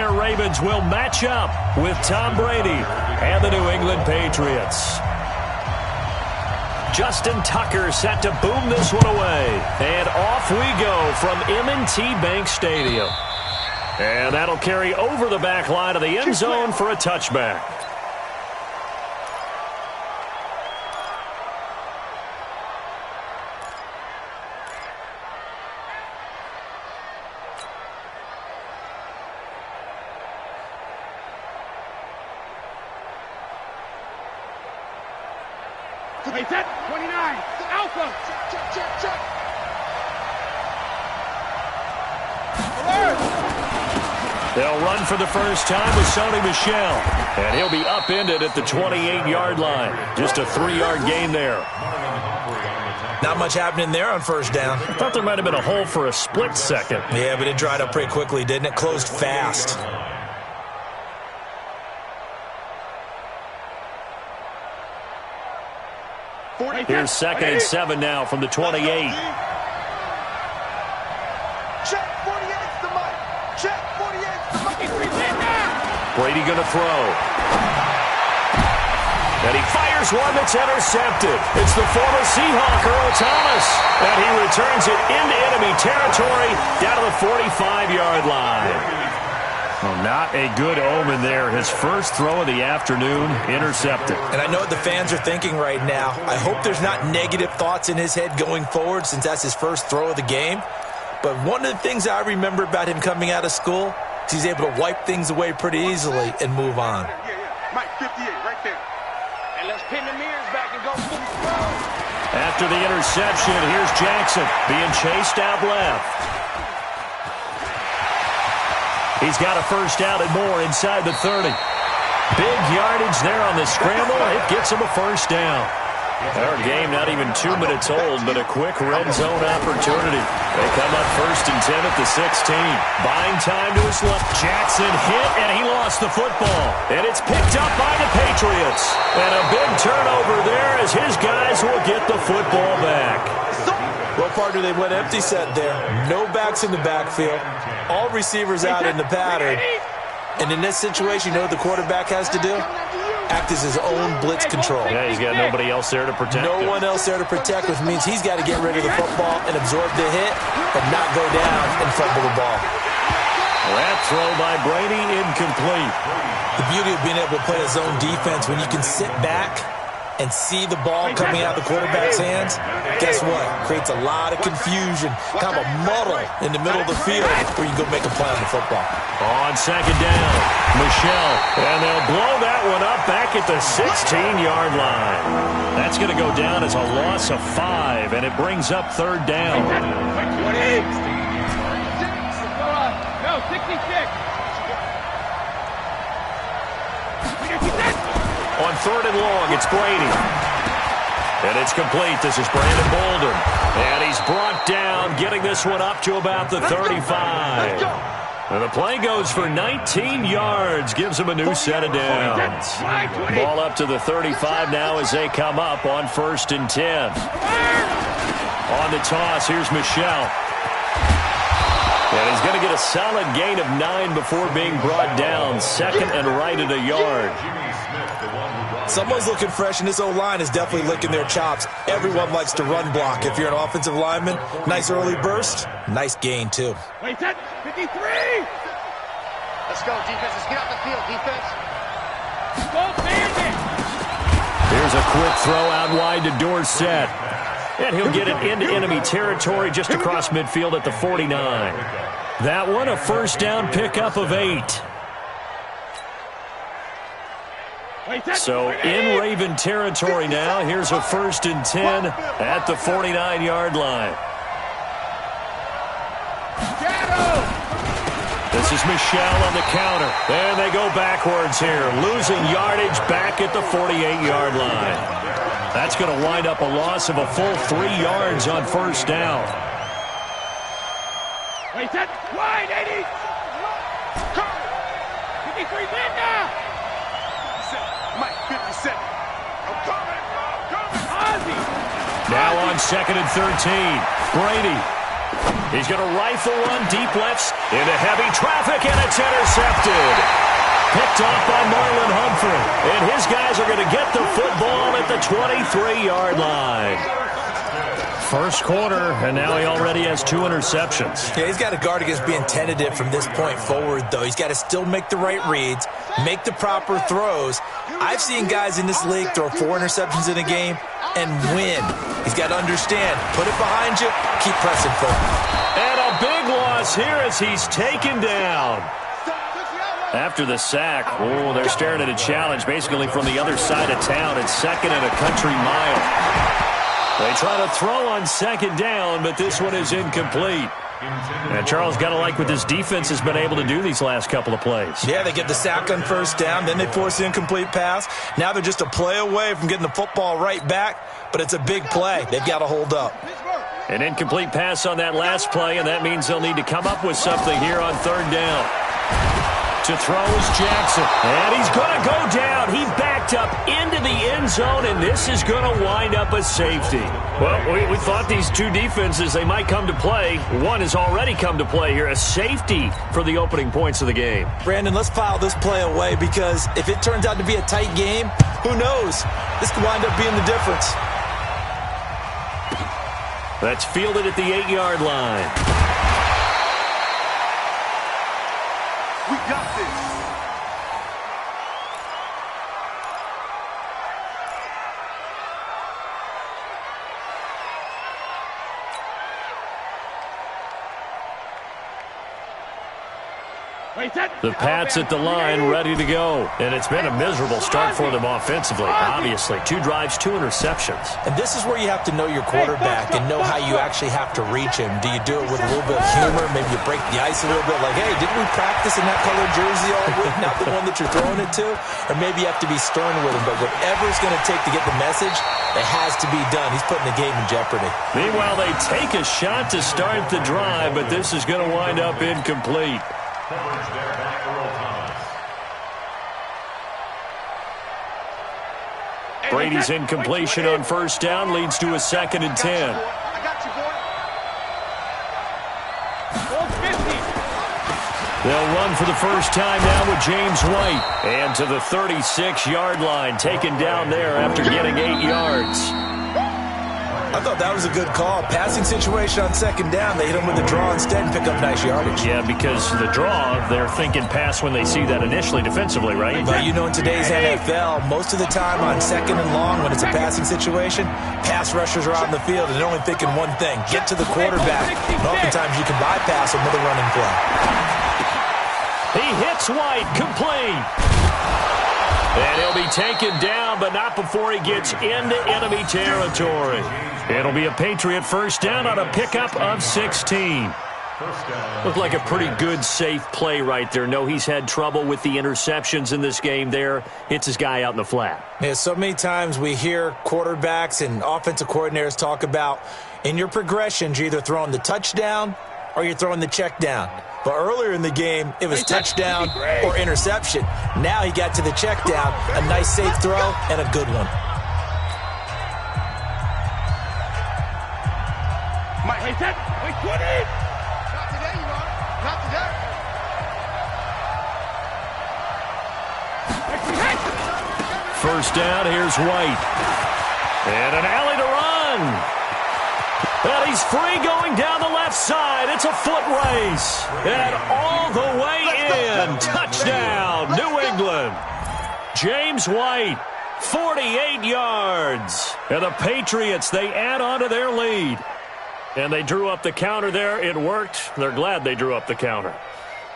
Baltimore Ravens will match up with Tom Brady and the New England Patriots. Justin Tucker set to boom this one away. And off we go from M&T Bank Stadium. And that'll carry over the back line of the end zone for a touchback. Hey, set 29, Alpha. Check. Alert. They'll run for the first time with Sony Michel. And he'll be upended at the 28-yard line. Just a 3-yard gain there. Not much happening there on first down. I thought there might have been a hole for a split second. Yeah, but it dried up pretty quickly, didn't it? Closed fast. Here's 2nd and 7 now from the 28. Check 48's the mic. Check 48's the mic. Brady going to throw. And he fires one that's intercepted. It's the former Seahawk, Earl Thomas. And he returns it into enemy territory down to the 45-yard line. Well, not a good omen there. His first throw of the afternoon, intercepted. And I know what the fans are thinking right now. I hope there's not negative thoughts in his head going forward since that's his first throw of the game. But one of the things I remember about him coming out of school is he's able to wipe things away pretty easily and move on. Yeah. Mike, 58, right there. And let's pin the mirrors back and go full throw. After the interception, here's Jackson being chased out left. He's got a first down and more inside the 30. Big yardage there on the scramble. It gets him a first down. Our game not even 2 minutes old, but a quick red zone opportunity. They come up 1st and 10 at the 16. Buying time to his left. Jackson hit, and he lost the football. And it's picked up by the Patriots. And a big turnover there as his guys will get the football back. Well, partner, they went empty set there. No backs in the backfield. All receivers out in the pattern. And in this situation, you know what the quarterback has to do? Act as his own blitz control. Yeah, he's got nobody else there to protect him. No one else there to protect, which means he's got to get rid of the football and absorb the hit, but not go down and fumble the ball. That throw by Brady, incomplete. The beauty of being able to play a zone defense when you can sit back and see the ball coming out of the quarterback's hands, guess what? Creates a lot of confusion, kind of a muddle in the middle of the field where you can go make a play on the football. On 2nd down, Michel, and they'll blow that one up back at the 16-yard line. That's going to go down as a loss of 5, and it brings up 3rd down. No, 66. On 3rd and long, it's Brady. And it's complete. This is Brandon Bolden. And he's brought down, getting this one up to about the 35. And the play goes for 19 yards, gives him a new set of downs. Ball up to the 35 now as they come up on 1st and 10. On the toss, here's Michel. And he's going to get a solid gain of 9 before being brought down. 2nd and right at a yard. Someone's looking fresh, and this O-line is definitely licking their chops. Everyone likes to run block. If you're an offensive lineman, nice early burst, nice gain, too. Wait, set 53. Let's go, defense. Let's get off the field, defense. Go, Bandit. Here's a quick throw out wide to Dorsett. And he'll get it into enemy territory just across midfield at the 49. That one, a first down pickup of 8. So in Raven territory now. Here's a 1st and 10 at the 49-yard line. This is Michel on the counter. And they go backwards here, losing yardage back at the 48-yard line. That's going to wind up a loss of a full 3 yards on 1st down. Wait, set wide, 80. 53 Linda. Mike, 57. I'm coming. Ozzy. Now on 2nd and 13. Brady. He's going to rifle one deep left into heavy traffic, and it's intercepted. picked off by Marlon Humphrey. And his guys are going to get the football at the 23-yard line. First quarter, and now he already has 2 interceptions. Yeah, he's got to guard against being tentative from this point forward, though. He's got to still make the right reads, make the proper throws. I've seen guys in this league throw 4 interceptions in a game and win. He's got to understand, put it behind you, keep pressing forward. And a big loss here as he's taken down. After the sack, oh, they're staring at a challenge basically from the other side of town. It's 2nd and a country mile. They try to throw on 2nd down, but this one is incomplete. And Charles, got to like what this defense has been able to do these last couple of plays. Yeah, they get the sack on 1st down, then they force the incomplete pass. Now they're just a play away from getting the football right back, but it's a big play. They've got to hold up. An incomplete pass on that last play, and that means they'll need to come up with something here on 3rd down. To throw is Jackson, and he's going to go down. He backed up into the end zone, and this is going to wind up a safety. Well, we thought these 2 defenses, they might come to play. One has already come to play here, a safety for the opening points of the game. Brandon, let's file this play away because if it turns out to be a tight game, who knows? This could wind up being the difference. That's fielded at the 8-yard line. We got this. The Pats at the line, ready to go. And it's been a miserable start for them offensively, obviously. 2 drives, 2 interceptions. And this is where you have to know your quarterback and know how you actually have to reach him. Do you do it with a little bit of humor? Maybe you break the ice a little bit like, hey, didn't we practice in that colored jersey all week, not the one that you're throwing it to? Or maybe you have to be stern with him. But whatever it's going to take to get the message, it has to be done. He's putting the game in jeopardy. Meanwhile, they take a shot to start the drive, but this is going to wind up incomplete. Brady's incompletion on 1st down leads to a 2nd and 10. I got you, boy. They'll run for the first time now with James White. And to the 36-yard line, taken down there after getting 8 yards. I thought that was a good call. Passing situation on 2nd down. They hit him with the draw instead and pick up nice yardage. Yeah, because the draw, they're thinking pass when they see that initially defensively, right? But you know, in today's NFL, most of the time on 2nd and long, when it's a passing situation, pass rushers are out in the field and they're only thinking one thing, get to the quarterback. And oftentimes you can bypass him with a running play. He hits White, complete. And he'll be taken down, but not before he gets into enemy territory. It'll be a Patriot 1st down on a pickup of 16. Looked like a pretty good, safe play right there. No, he's had trouble with the interceptions in this game there. Hits his guy out in the flat. Yeah, so many times we hear quarterbacks and offensive coordinators talk about in your progressions, you're either throwing the touchdown or you're throwing the check down. But earlier in the game, it was touchdown or interception. Now he got to the check down, a nice safe throw, and a good one. Wait, put it! Not today, you are. Not today. First down, here's White. And an alley to run. And he's free going down the left side. It's a foot race. And all the way in. Touchdown, New England. James White, 48 yards. And the Patriots, they add on to their lead. And they drew up the counter there. It worked. They're glad they drew up the counter.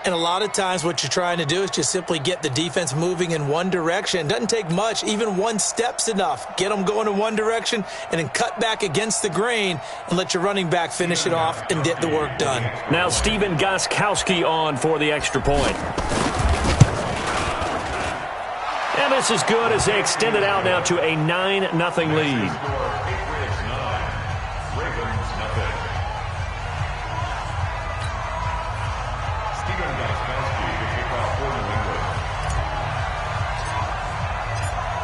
And a lot of times what you're trying to do is just simply get the defense moving in one direction. It doesn't take much. Even one step's enough. Get them going in one direction and then cut back against the grain and let your running back finish it off and get the work done. Now Stephen Gostkowski on for the extra point. And this is good as they extend it out now to a 9-0 lead.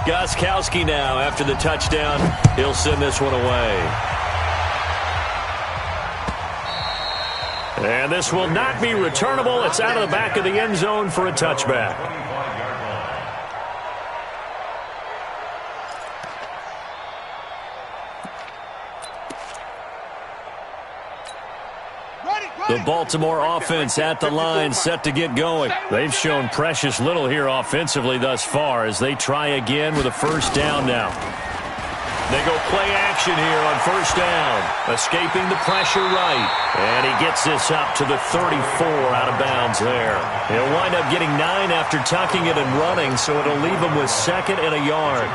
Gostkowski now, after the touchdown, he'll send this one away. And this will not be returnable. It's out of the back of the end zone for a touchback. The Baltimore offense at the line, set to get going. They've shown precious little here offensively thus far as they try again with a first down now. They go play action here on first down. Escaping the pressure right. And he gets this up to the 34 out of bounds there. He'll wind up getting 9 after tucking it and running, so it'll leave him with 2nd and a yard.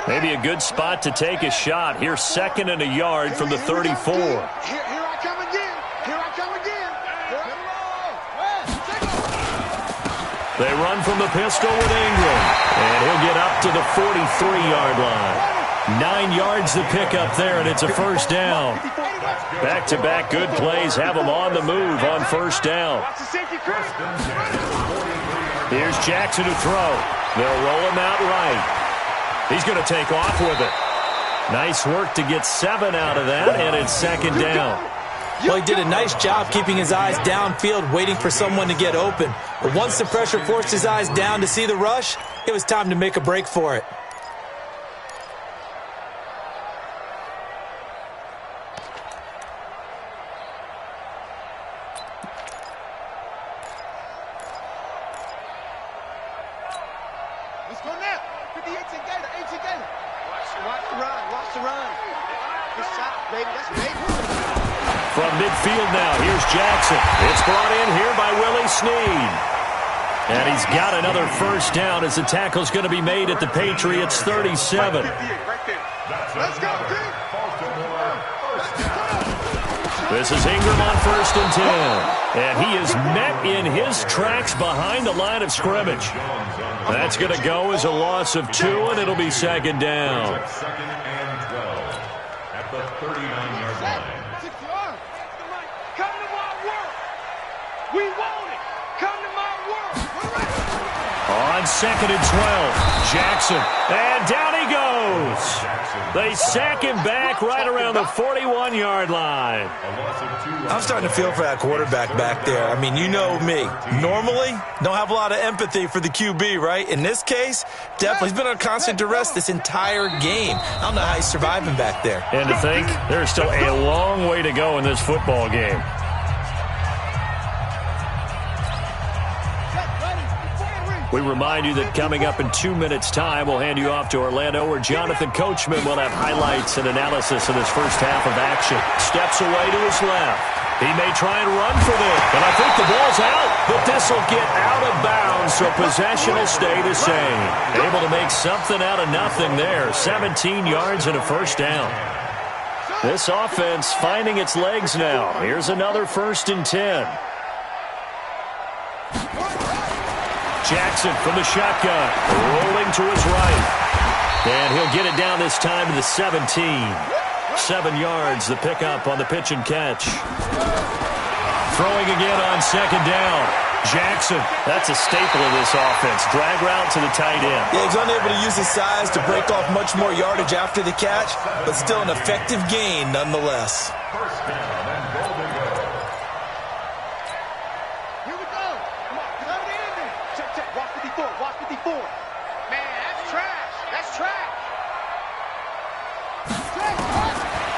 Maybe a good spot to take a shot. Here's 2nd and a yard from the 34. Here I come again. Here I come again. They run from the pistol with Ingram. And he'll get up to the 43-yard line. 9 yards to pick up there, and it's a first down. Back-to-back good plays have them on the move on first down. Here's Jackson to throw. They'll roll him out right. He's going to take off with it. Nice work to get 7 out of that, and it's 2nd down. Well, he did a nice job keeping his eyes downfield, waiting for someone to get open. But once the pressure forced his eyes down to see the rush, it was time to make a break for it. Let's go now. 58 Gator, 18 Gator. Watch the run, watch the run. Good shot, baby, that's baby. From midfield now, here's Jackson. It's brought in here by Willie Snead. And he's got another first down as the tackle's going to be made at the Patriots' 37. Let's go, dude. This is Ingram on 1st and 10. And he is met in his tracks behind the line of scrimmage. That's going to go as a loss of 2, and it'll be 2nd down. Second and 12 at the 39-yard line. Come to my work. We want it. Come to my work. On 2nd and 12, Jackson. And down he goes. They sack him back right around the 41-yard line. I'm starting to feel for that quarterback back there. I mean, you know me. Normally, don't have a lot of empathy for the QB, right? In this case, definitely. He's been on constant duress this entire game. I don't know how he's surviving back there. And to think, there's still a long way to go in this football game. We remind you that coming up in 2 minutes' time, we'll hand you off to Orlando, where Jonathan Coachman will have highlights and analysis of his first half of action. Steps away to his left. He may try and run for this, but I think the ball's out. But this will get out of bounds, so possession will stay the same. Able to make something out of nothing there. 17 yards and a first down. This offense finding its legs now. Here's another 1st and 10. Jackson from the shotgun, rolling to his right. And he'll get it down this time to the 17. 7 yards, the pickup on the pitch and catch. Throwing again on 2nd down. Jackson, that's a staple of this offense. Drag route to the tight end. Yeah, he's unable to use his size to break off much more yardage after the catch, but still an effective gain nonetheless. First down and goal to go. Here we go. Come on, come in there. Check. Watch 54, watch 54. Man, that's trash. That's trash.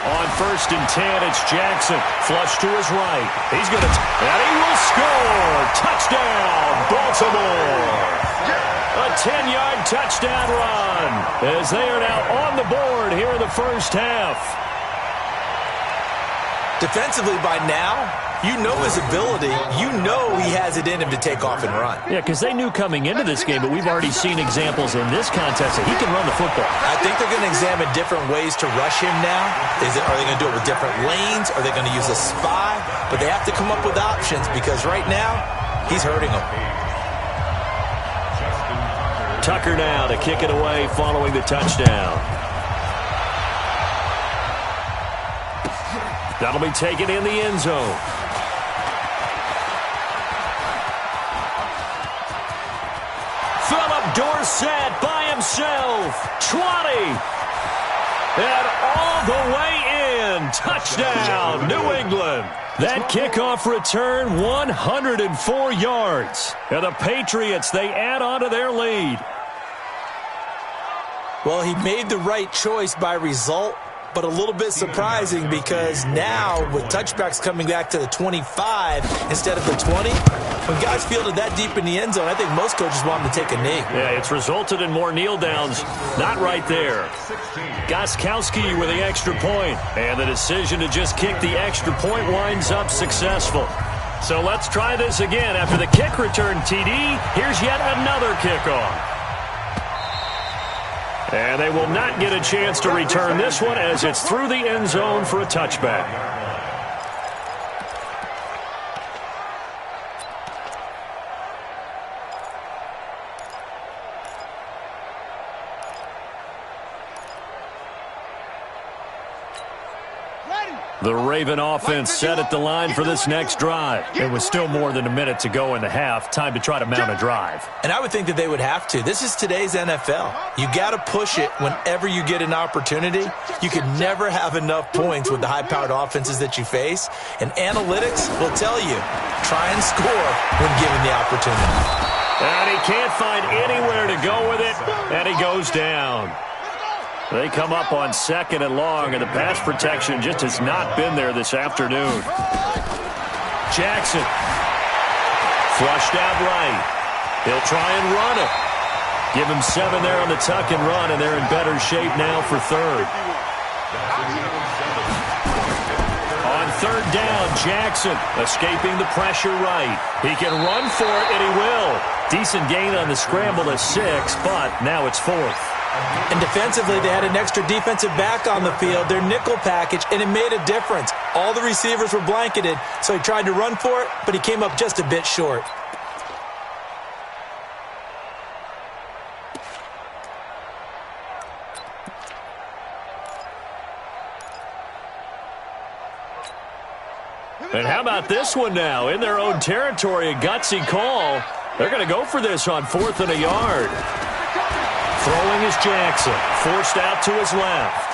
On 1st and 10, it's Jackson. Flush to his right. He's going to, and he will score. Touchdown, Baltimore. A 10-yard touchdown run as they are now on the board here in the first half. Defensively by now, you know his ability. You know he has it in him to take off and run. Yeah, because they knew coming into this game, but we've already seen examples in this contest that he can run the football. I think they're going to examine different ways to rush him now. Are they going to do it with different lanes? Are they going to use a spy? But they have to come up with options because right now, he's hurting them. Tucker now to kick it away following the touchdown. That'll be taken in the end zone. Philip Dorsett by himself. 20. And all the way in. Touchdown, New England. That kickoff return, 104 yards. And the Patriots, they add on to their lead. Well, he made the right choice by result, but a little bit surprising because now with touchbacks coming back to the 25 instead of the 20, when guys fielded that deep in the end zone, I think most coaches want them to take a knee. Yeah, it's resulted in more kneel downs. Not right there. Gostkowski with the extra point, and the decision to just kick the extra point winds up successful. So let's try this again. After the kick return TD, here's yet another kickoff. And they will not get a chance to return this one as it's through the end zone for a touchback. The Raven offense set at the line for this next drive. It was still more than a minute to go in the half. Time to try to mount a drive. And I would think that they would have to. This is today's NFL. You got to push it whenever you get an opportunity. You can never have enough points with the high-powered offenses that you face. And analytics will tell you, try and score when given the opportunity. And he can't find anywhere to go with it, and he goes down. They come up on 2nd and long, and the pass protection just has not been there this afternoon. Jackson. Flushed out right. He'll try and run it. Give him 7 there on the tuck and run, and they're in better shape now for 3rd. On 3rd down, Jackson escaping the pressure right. He can run for it, and he will. Decent gain on the scramble to 6, but now it's 4th. And defensively, they had an extra defensive back on the field, their nickel package, and it made a difference. All the receivers were blanketed, so he tried to run for it, but he came up just a bit short. And how about this one now? In their own territory, a gutsy call. They're going to go for this on 4th and a yard. Throwing is Jackson, forced out to his left.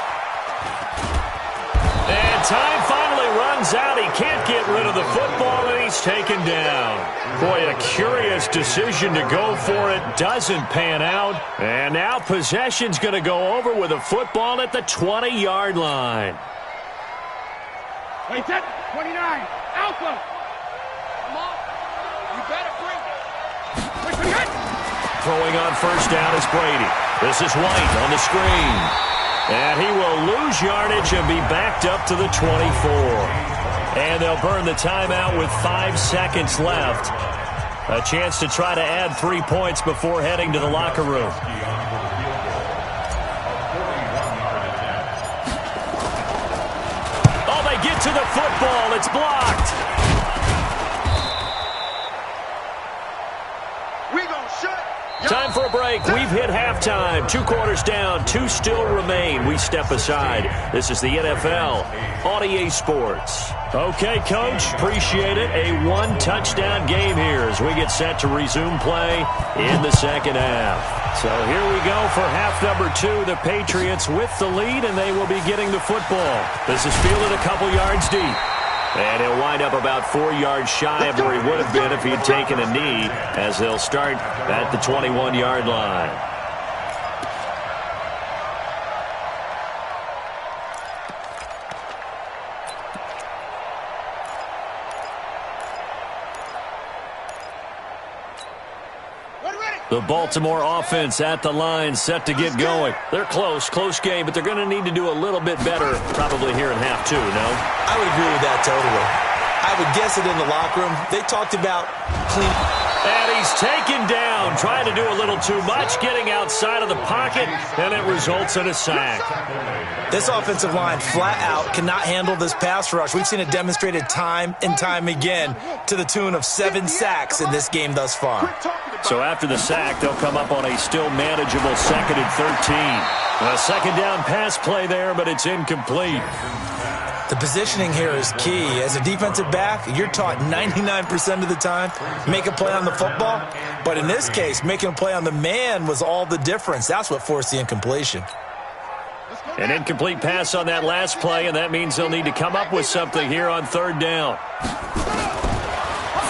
And time finally runs out. He can't get rid of the football, and he's taken down. Boy, a curious decision to go for it. Doesn't pan out. And now possession's going to go over with a football at the 20-yard line. Wait, set, 29, Alpha. Come on, you better bring it. Wait, hit. Throwing on 1st down is Brady. This is White on the screen. And he will lose yardage and be backed up to the 24. And they'll burn the timeout with 5 seconds left. A chance to try to add 3 points before heading to the locker room. Oh, they get to the football. It's blocked. Time for a break. We've hit halftime. 2 quarters down. 2 still remain. We step aside. This is the NFL on EA Sports. Okay, Coach. Appreciate it. A 1-touchdown game here as we get set to resume play in the 2nd half. So here we go for half number 2. The Patriots with the lead, and they will be getting the football. This is fielded a couple yards deep. And he'll wind up about 4 yards shy of where he would have been if he had taken a knee, as they'll start at the 21-yard line. The Baltimore offense at the line, set to get going. They're close game, but they're going to need to do a little bit better probably here in half 2, no? I would agree with that totally. I would guess it in the locker room. They talked about clean. And he's taken down, trying to do a little too much, getting outside of the pocket, and it results in a sack. This offensive line flat out cannot handle this pass rush. We've seen it demonstrated time and time again to the tune of 7 sacks in this game thus far. So after the sack, they'll come up on a still manageable 2nd and 13. A 2nd down pass play there, but it's incomplete. The positioning here is key. As a defensive back, you're taught 99% of the time, make a play on the football. But in this case, making a play on the man was all the difference. That's what forced the incompletion. An incomplete pass on that last play, and that means they'll need to come up with something here on 3rd down.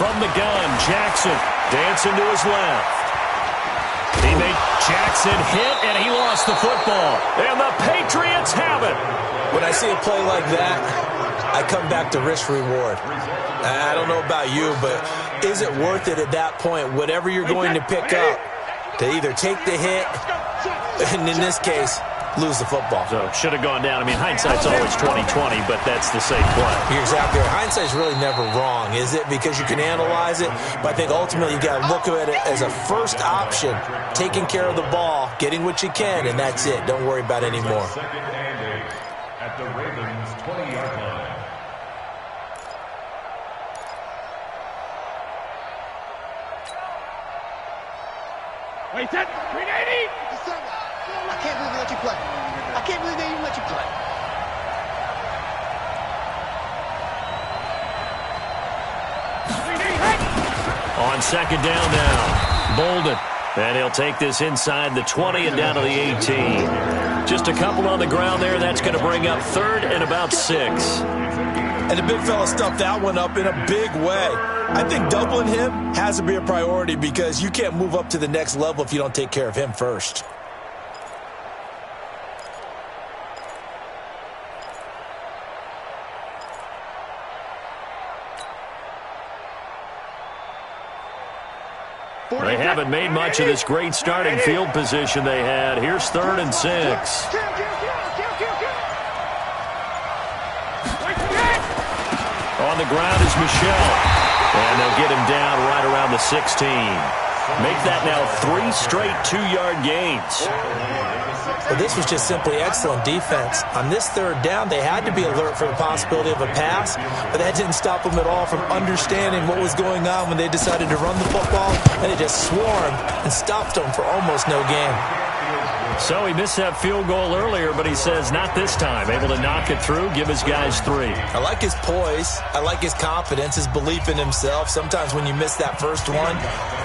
From the gun, Jackson dancing to his left. He may Jackson hit, and he lost the football. And the Patriots have it. When I see a play like that, I come back to risk-reward. I don't know about you, but is it worth it at that point, whatever you're going to pick up, to either take the hit, and in this case, lose the football? So should have gone down. I mean, hindsight's always 20/20, but that's the safe play. You're exactly right. Hindsight's really never wrong, is it? Because you can analyze it, but I think ultimately you got to look at it as a first option, taking care of the ball, getting what you can, and that's it. Don't worry about any more. Second and 8 at the Ravens' 20-yard line. Wait, that 380. I can't believe they let you play. I can't believe they even let you play. On second down now, Bolden. And he'll take this inside the 20 and down to the 18. Just a couple on the ground there. That's going to bring up third and about 6. And the big fella stuffed that one up in a big way. I think doubling him has to be a priority because you can't move up to the next level if you don't take care of him first. They haven't made much of this great starting field position they had. Here's third and 6. On the ground is Michel. And they'll get him down right around the 16. Make that now 3 straight 2-yard gains. Well, this was just simply excellent defense. On this third down, they had to be alert for the possibility of a pass, but that didn't stop them at all from understanding what was going on when they decided to run the football, and they just swarmed and stopped them for almost no gain. So he missed that field goal earlier, but he says not this time. Able to knock it through, give his guys 3. I like his poise. I like his confidence, his belief in himself. Sometimes when you miss that first one,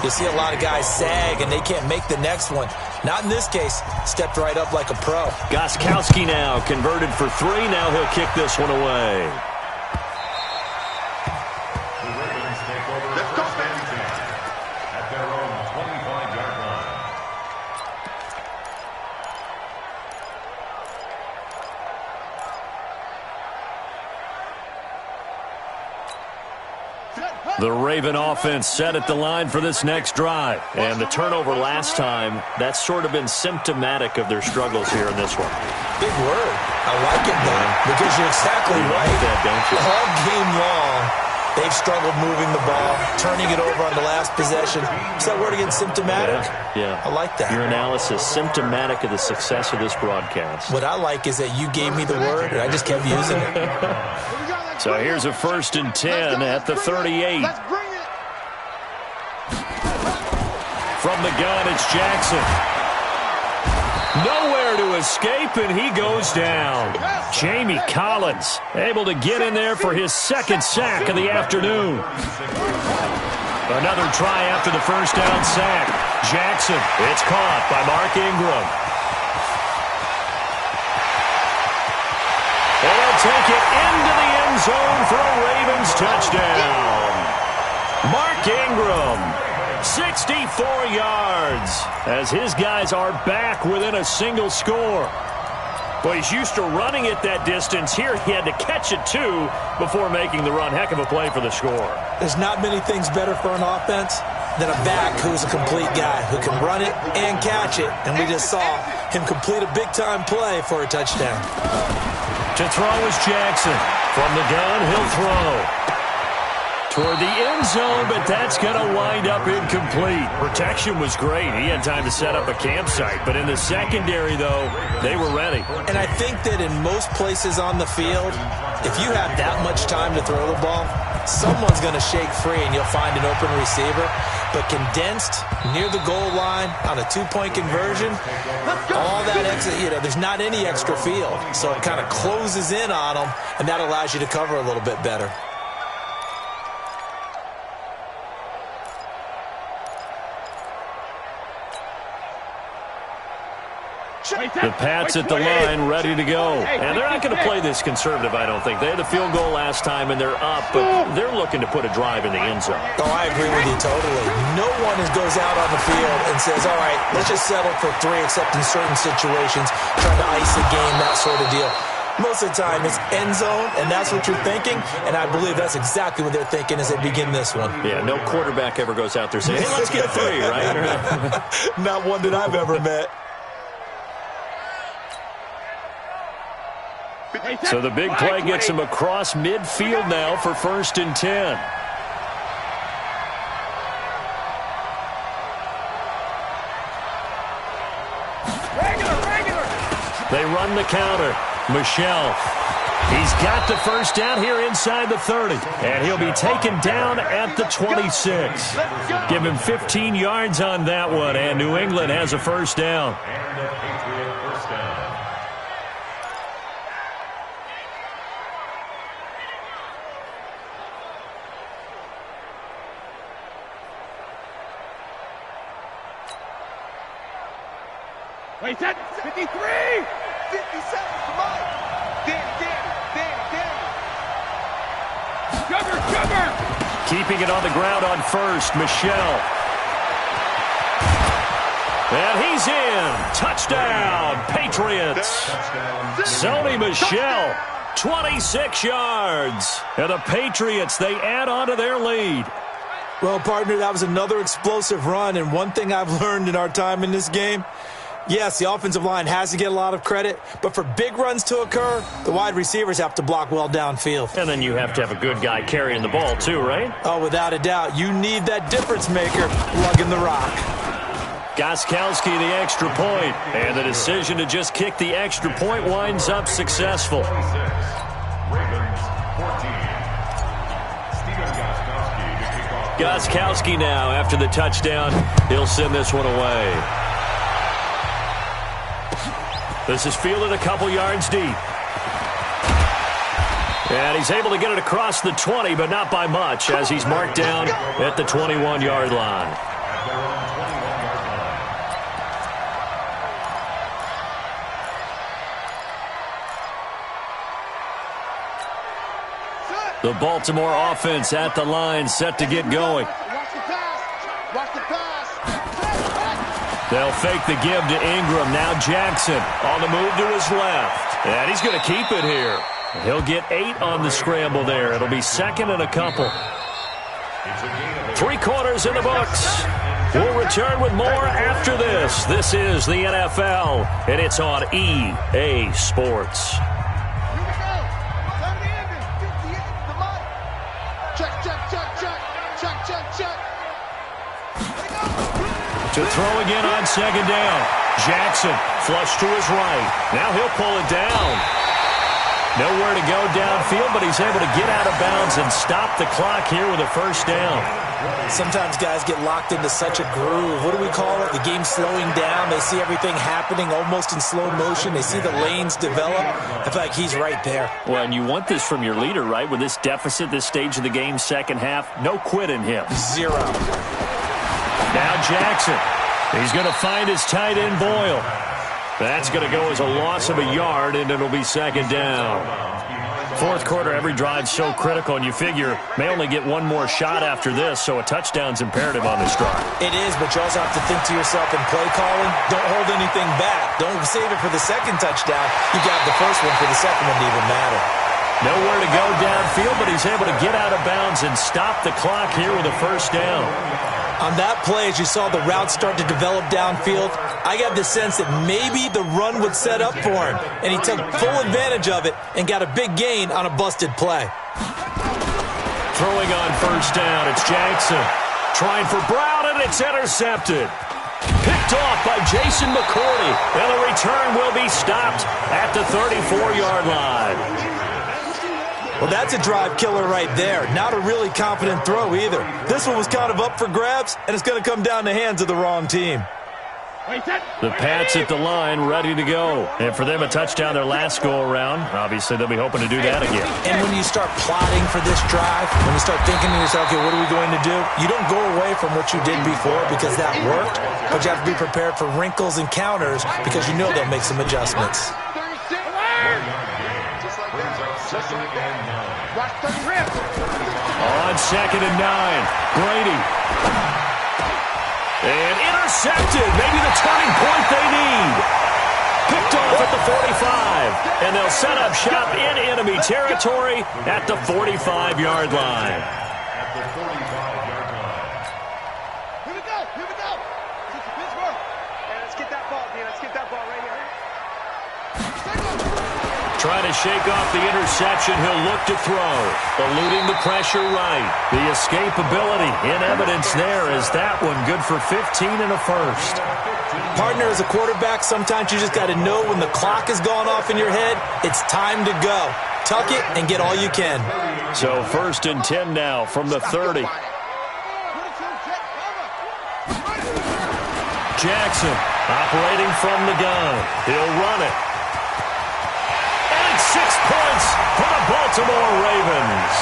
you'll see a lot of guys sag and they can't make the next one. Not in this case. Stepped right up like a pro. Gostkowski now converted for 3. Now he'll kick this one away. The Ravens take over first and 10 at their own 25-yard line. The Raven offense set at the line for this next drive. And the turnover last time, that's sort of been symptomatic of their struggles here in this one. Big word. I like it, though, because you're exactly right. Like that, don't you? All game long, they've struggled moving the ball, turning it over on the last possession. Is that word again, symptomatic? Yeah. I like that. Your analysis, symptomatic of the success of this broadcast. What I like is that you gave me the word, and I just kept using it. So here's a 1st and 10 at the 38. Let's bring it. From the gun, it's Jackson. Nowhere to escape, and he goes down. Jamie Collins able to get in there for his 2nd sack of the afternoon. Another try after the first down sack. Jackson, it's caught by Mark Ingram. And he'll take it into the end zone for a Ravens touchdown. Mark Ingram, 64 yards, as his guys are back within a single score. Well, he's used to running it that distance. Here he had to catch it, too, before making the run. Heck of a play for the score. There's not many things better for an offense than a back who's a complete guy, who can run it and catch it. And we just saw him complete a big-time play for a touchdown. To throw is Jackson. From the gun, he'll throw toward the end zone, but that's going to wind up incomplete. Protection was great. He had time to set up a campsite, but in the secondary, though, they were ready. And I think that in most places on the field, if you have that much time to throw the ball, someone's going to shake free and you'll find an open receiver. But condensed near the goal line on a 2-point conversion, all that extra, there's not any extra field. So it kind of closes in on them, and that allows you to cover a little bit better. The Pats at the line, ready to go. And they're not going to play this conservative, I don't think. They had the field goal last time, and they're up, but they're looking to put a drive in the end zone. Oh, I agree with you totally. No one goes out on the field and says, all right, let's just settle for 3, except in certain situations, trying to ice the game, that sort of deal. Most of the time, it's end zone, and that's what you're thinking, and I believe that's exactly what they're thinking as they begin this one. Yeah, no quarterback ever goes out there saying, hey, let's get 3, right? Not one that I've ever met. So the big play gets him across midfield now for 1st and 10. They run the counter. Michel. He's got the first down here inside the 30. And he'll be taken down at the 26. Give him 15 yards on that one, and New England has a first down. And the Patriot first down. Wait, that 53! 57, come on. Danny. Sugar! Keeping it on the ground on first, Michel. And he's in. Touchdown, Patriots. Sony Michel, 26 yards. And the Patriots, they add on to their lead. Well, partner, that was another explosive run, and one thing I've learned in our time in this game, yes, the offensive line has to get a lot of credit, but for big runs to occur, the wide receivers have to block well downfield. And then you have to have a good guy carrying the ball too, right? Oh, without a doubt. You need that difference maker lugging the rock. Gostkowski the extra point, and the decision to just kick the extra point winds up successful. Ravens 14. Stephen Gostkowski to kick off. Gostkowski now, after the touchdown, he'll send this one away. This is fielded a couple yards deep. And he's able to get it across the 20, but not by much, as he's marked down at the 21-yard line. At their own 21-yard line. The Baltimore offense at the line, set to get going. Watch the pass. They'll fake the give to Ingram. Now Jackson on the move to his left. And he's going to keep it here. He'll get 8 on the scramble there. It'll be 2nd and a couple. 3 quarters in the books. We'll return with more after this. This is the NFL, and it's on EA Sports. To throw again on 2nd down. Jackson flush to his right. Now he'll pull it down. Nowhere to go downfield, but he's able to get out of bounds and stop the clock here with a first down. Sometimes guys get locked into such a groove. What do we call it? The game's slowing down. They see everything happening almost in slow motion. They see the lanes develop. I feel like he's right there. Well, and you want this from your leader, right? With this deficit, this stage of the game, second half, no quit in him. 0. Now Jackson. He's going to find his tight end, Boyle. That's going to go as a loss of a yard, and it'll be 2nd down. 4th quarter, every drive's so critical, and you figure may only get one more shot after this, so a touchdown's imperative on this drive. It is, but you also have to think to yourself in play calling, don't hold anything back. Don't save it for the 2nd touchdown. You got the first one for the 2nd one to even matter. Nowhere to go downfield, but he's able to get out of bounds and stop the clock here with a first down. On that play, as you saw the route start to develop downfield, I got the sense that maybe the run would set up for him, and he took full advantage of it and got a big gain on a busted play. Throwing on first down, it's Jackson. Trying for Brown, and it's intercepted. Picked off by Jason McCourty, and the return will be stopped at the 34-yard line. Well, that's a drive killer right there. Not a really confident throw either. This one was kind of up for grabs, and it's going to come down the hands of the wrong team. The Pats at the line, ready to go. And for them, a touchdown their last go-around. Obviously, they'll be hoping to do that again. And when you start plotting for this drive, when you start thinking to yourself, okay, what are we going to do? You don't go away from what you did before because that worked, but you have to be prepared for wrinkles and counters because you know they'll make some adjustments. On 2nd and 9, Brady. And intercepted, maybe the turning point they need. Picked off at the 45, and they'll set up shop in enemy territory at the 45-yard line. At the 45-yard line. Here we go. This is Pittsburgh. Hey, let's get that ball, man. Let's get that ball right here. Trying to shake off the interception, he'll look to throw. Eluding the pressure right. The escapability in evidence there is that one good for 15 and a first. Partner, as a quarterback, sometimes you just got to know when the clock has gone off in your head, it's time to go. Tuck it and get all you can. So 1st and 10 now from the 30. Jackson operating from the gun. He'll run it. 6 points for the Baltimore Ravens.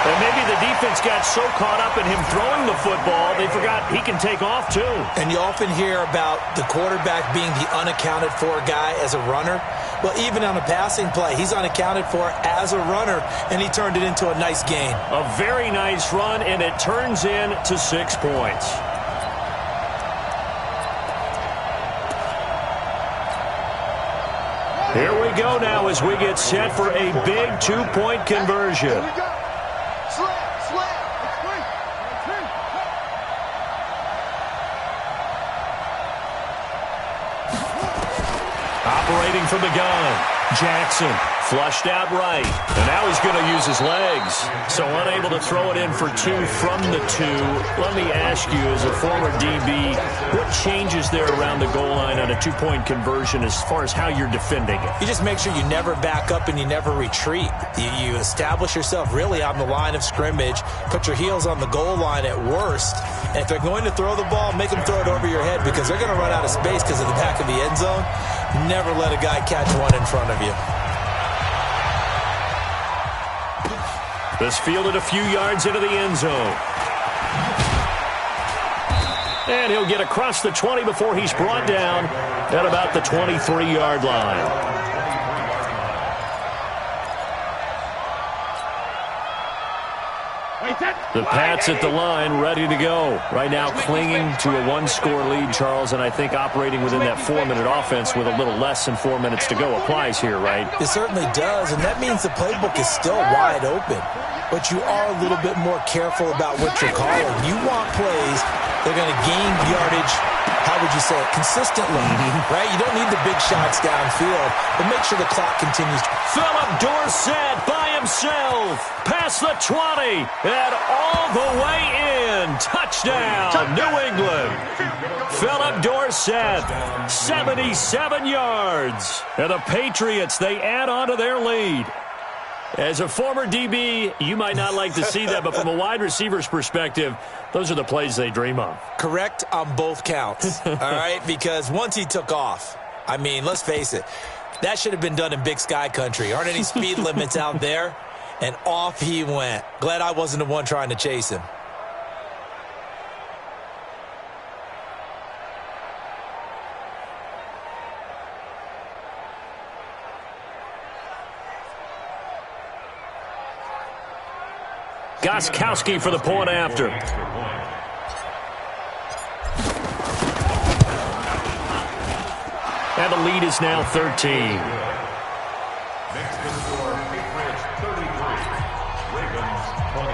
And maybe the defense got so caught up in him throwing the football, they forgot he can take off too. And you often hear about the quarterback being the unaccounted for guy as a runner. Well, even on a passing play, he's unaccounted for as a runner, and he turned it into a nice gain. A very nice run, and it turns into 6 points. Here we go now as we get set for a big 2-point conversion. Here we go. Slam. It's free. Operating from the gun. Jackson flushed out right. And now he's going to use his legs. So unable to throw it in for 2 from the 2. Let me ask you, as a former DB, what changes there around the goal line on a 2-point conversion as far as how you're defending it? You just make sure you never back up and you never retreat. You establish yourself really on the line of scrimmage, put your heels on the goal line at worst, and if they're going to throw the ball, make them throw it over your head because they're going to run out of space because of the back of the end zone. Never let a guy catch one in front of you. This fielded a few yards into the end zone. And he'll get across the 20 before he's brought down at about the 23-yard line. The Pats at the line, ready to go. Right now clinging to a 1-score lead, Charles, and I think operating within that 4-minute offense with a little less than 4 minutes to go applies here, right? It certainly does, and that means the playbook is still wide open. But you are a little bit more careful about what you're calling. You want plays that are going to gain yardage, how would you say it, consistently, right? You don't need the big shots downfield, but make sure the clock continues. Philip Dorsett by himself, past the 20, and all the way in. Touchdown, New England. Philip Dorsett, 77 yards. And the Patriots, they add on to their lead. As a former DB, you might not like to see that, but from a wide receiver's perspective, those are the plays they dream of. Correct on both counts, all right? Because once he took off, I mean, let's face it, that should have been done in Big Sky country. Aren't any speed limits out there? And off he went. Glad I wasn't the one trying to chase him. Gostkowski for the point after. And the lead is now 13. Next to score, Patriots 33, Ravens 20.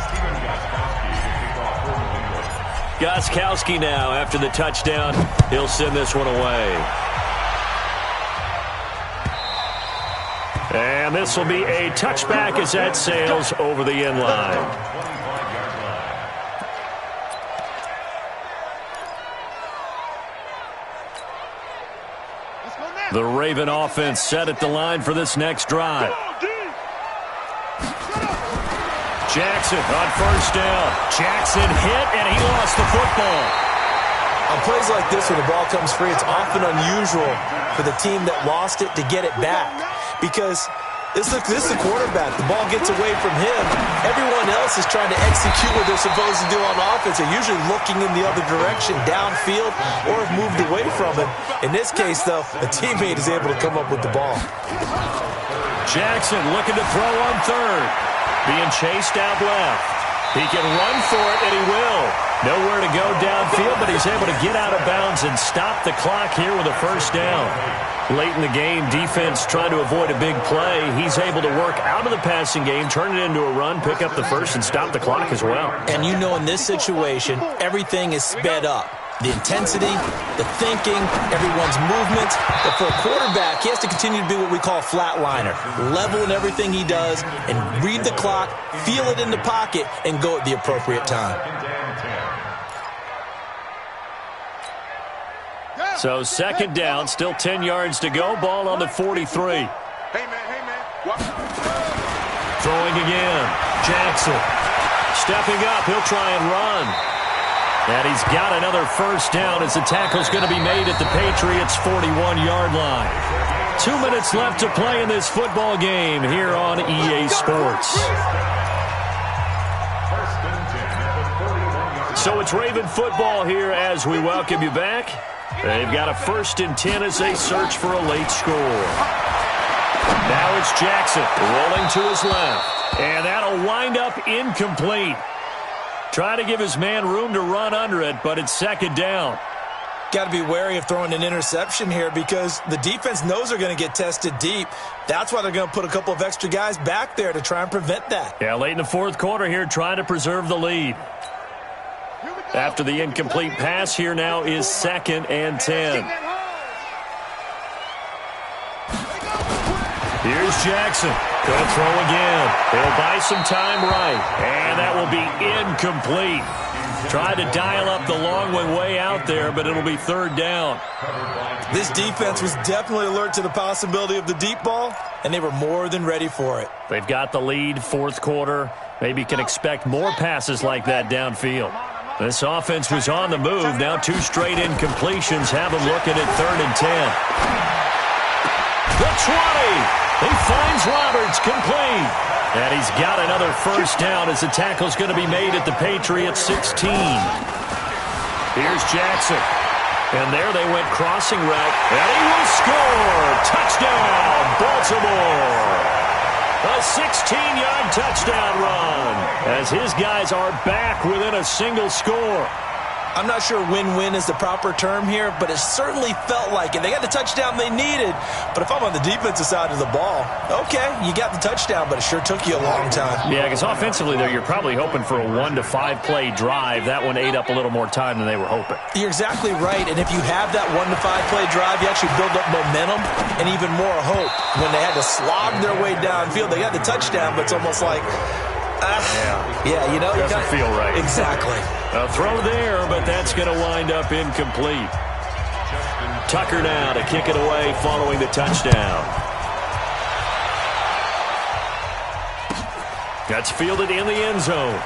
Stephen Gostkowski to kick off for New England. Gostkowski now, after the touchdown, he'll send this one away. And this will be a touchback as that sails over the end line. 25-yard line. The Raven offense set at the line for this next drive. Jackson on first down. Jackson hit, and he lost the football. On plays like this, when the ball comes free, it's often unusual for the team that lost it to get it back. Because this is the quarterback. The ball gets away from him. Everyone else is trying to execute what they're supposed to do on offense. They're usually looking in the other direction, downfield, or have moved away from it. In this case, though, a teammate is able to come up with the ball. Jackson looking to throw on third. Being chased out left. He can run for it, and he will. Nowhere to go downfield, but he's able to get out of bounds and stop the clock here with a first down. Late in the game, defense trying to avoid a big play. He's able to work out of the passing game, turn it into a run, pick up the first, and stop the clock as well. And you know in this situation, everything is sped up. The intensity, the thinking, everyone's movement. But for a quarterback, he has to continue to be what we call a flatliner. Level in everything he does and read the clock, feel it in the pocket, and go at the appropriate time. So second down, still 10 yards to go. Ball on the 43. Hey, man. Throwing again. Jackson. Stepping up. He'll try and run. And he's got another first down as the tackle's going to be made at the Patriots' 41-yard line. 2 minutes left to play in this football game here on EA Sports. So it's Raven football here as we welcome you back. They've got a 1st and 10 as they search for a late score. Now it's Jackson rolling to his left. And that'll wind up incomplete. Trying to give his man room to run under it, but it's second down. Got to be wary of throwing an interception here because the defense knows they're going to get tested deep. That's why they're going to put a couple of extra guys back there to try and prevent that. Yeah, late in the fourth quarter here, trying to preserve the lead. After the incomplete pass, here now is 2nd and 10. Here's Jackson. Going to throw again. He'll buy some time right. And that will be incomplete. Tried to dial up the long one way out there, but it'll be 3rd down. This defense was definitely alert to the possibility of the deep ball, and they were more than ready for it. They've got the lead, fourth quarter. Maybe can expect more passes like that downfield. This offense was on the move. Now 2 straight incompletions have them looking at 3rd and 10. The 20. He finds Roberts complete. And he's got another first down as the tackle's going to be made at the Patriots' 16. Here's Jackson. And there they went crossing route. And he will score. Touchdown, Baltimore. A 16-yard touchdown run as his guys are back within a single score. I'm not sure win-win is the proper term here, but it certainly felt like it. They got the touchdown they needed, but if I'm on the defensive side of the ball, okay, you got the touchdown, but it sure took you a long time. Yeah, because offensively, though, you're probably hoping for a 1 to 5 play drive. That one ate up a little more time than they were hoping. You're exactly right, and if you have that 1 to 5 play drive, you actually build up momentum and even more hope. When they had to slog their way downfield, they got the touchdown, but it's almost like, yeah, you know. Doesn't feel right. Exactly. A throw there, but that's going to wind up incomplete. Tucker now to kick it away following the touchdown. That's fielded in the end zone.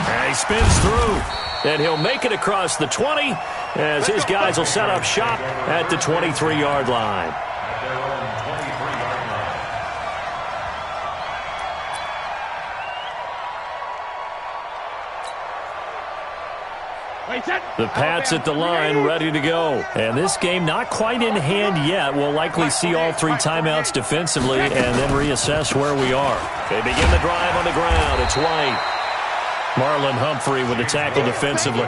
And he spins through. And he'll make it across the 20 as his guys will set up shop at the 23-yard line. The Pats at the line, ready to go. And this game not quite in hand yet. We'll likely see all 3 timeouts defensively and then reassess where we are. They begin the drive on the ground. It's White. Marlon Humphrey with the tackle defensively.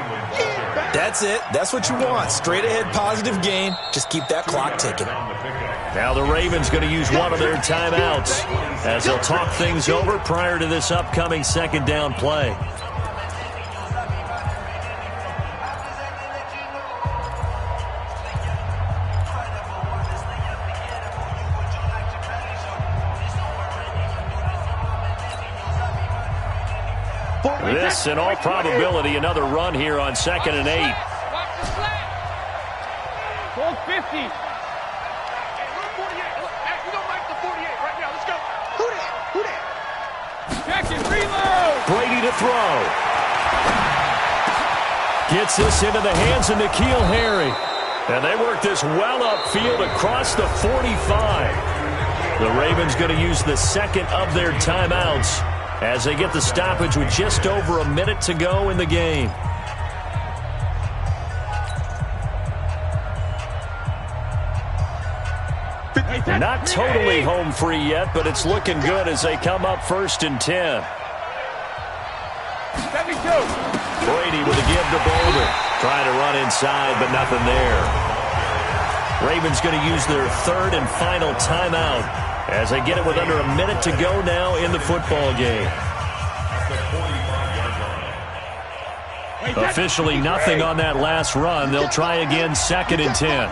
That's it. That's what you want. Straight ahead positive gain. Just keep that clock ticking. Now the Ravens going to use one of their timeouts as they'll talk things over prior to this upcoming 2nd down play. This, in all probability, another run here on 2nd and 8. Watch the flat. Full 50. Hey, run 48. Hey, you don't like the 48 right now. Let's go. Who that? Who that? Jackson, reload. Brady to throw. Gets this into the hands of N'Keal Harry. And they work this well upfield across the 45. The Ravens going to use the second of their timeouts as they get the stoppage with just over a minute to go in the game. Not totally home free yet, but it's looking good as they come up 1st and 10. 72. Brady with a give to Boulder. Trying to run inside, but nothing there. Ravens going to use their third and final timeout as they get it with under a minute to go now in the football game. Officially nothing on that last run. They'll try again 2nd and 10.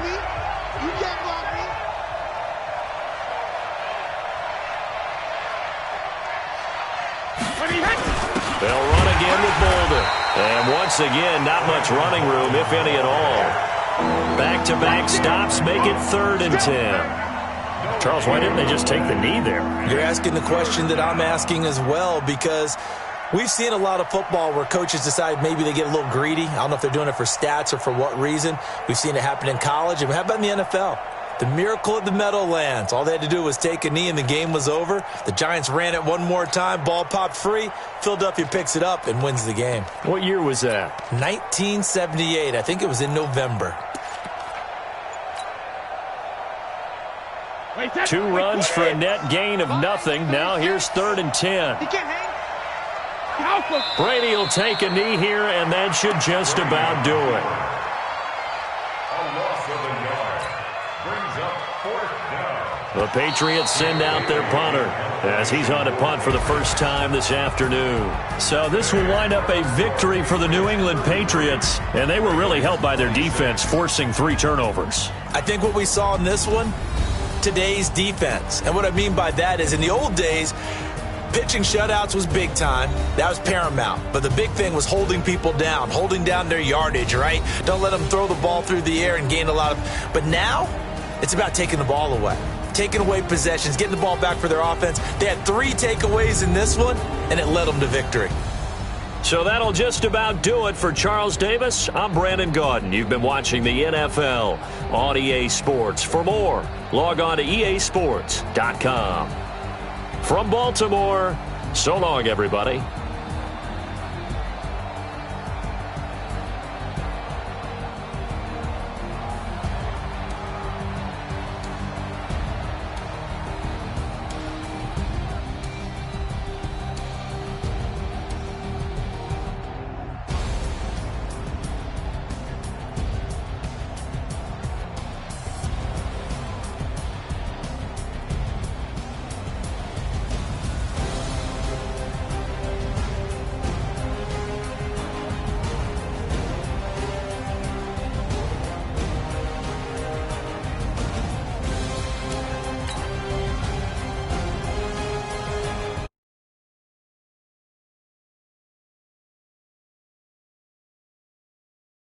They'll run again with Boulder. And once again, not much running room, if any at all. Back-to-back stops make it 3rd and 10. Charles, why didn't they just take the knee there? You're asking the question that I'm asking as well, because we've seen a lot of football where coaches decide maybe they get a little greedy. I don't know if they're doing it for stats or for what reason. We've seen it happen in college. And how about in the NFL? The miracle of the Meadowlands. All they had to do was take a knee and the game was over. The Giants ran it one more time. Ball popped free. Philadelphia picks it up and wins the game. What year was that? 1978. I think it was in November. 2 runs for a net gain of nothing. Now here's 3rd and 10. He can't hang. Brady will take a knee here, and that should just about do it. A loss of a yard. Brings up 4th down. The Patriots send out their punter as he's on to punt for the first time this afternoon. So this will wind up a victory for the New England Patriots, and they were really helped by their defense, forcing 3 turnovers. I think what we saw in this one, today's defense. And what I mean by that is in the old days, pitching shutouts was big time. That was paramount. But the big thing was holding people down, holding down their yardage, right? Don't let them throw the ball through the air and gain a lot of... But now, it's about taking the ball away. Taking away possessions, getting the ball back for their offense. They had 3 takeaways in this one, and it led them to victory. So that'll just about do it for Charles Davis. I'm Brandon Gaudin. You've been watching the NFL on EA Sports. For more, log on to easports.com. From Baltimore, so long, everybody.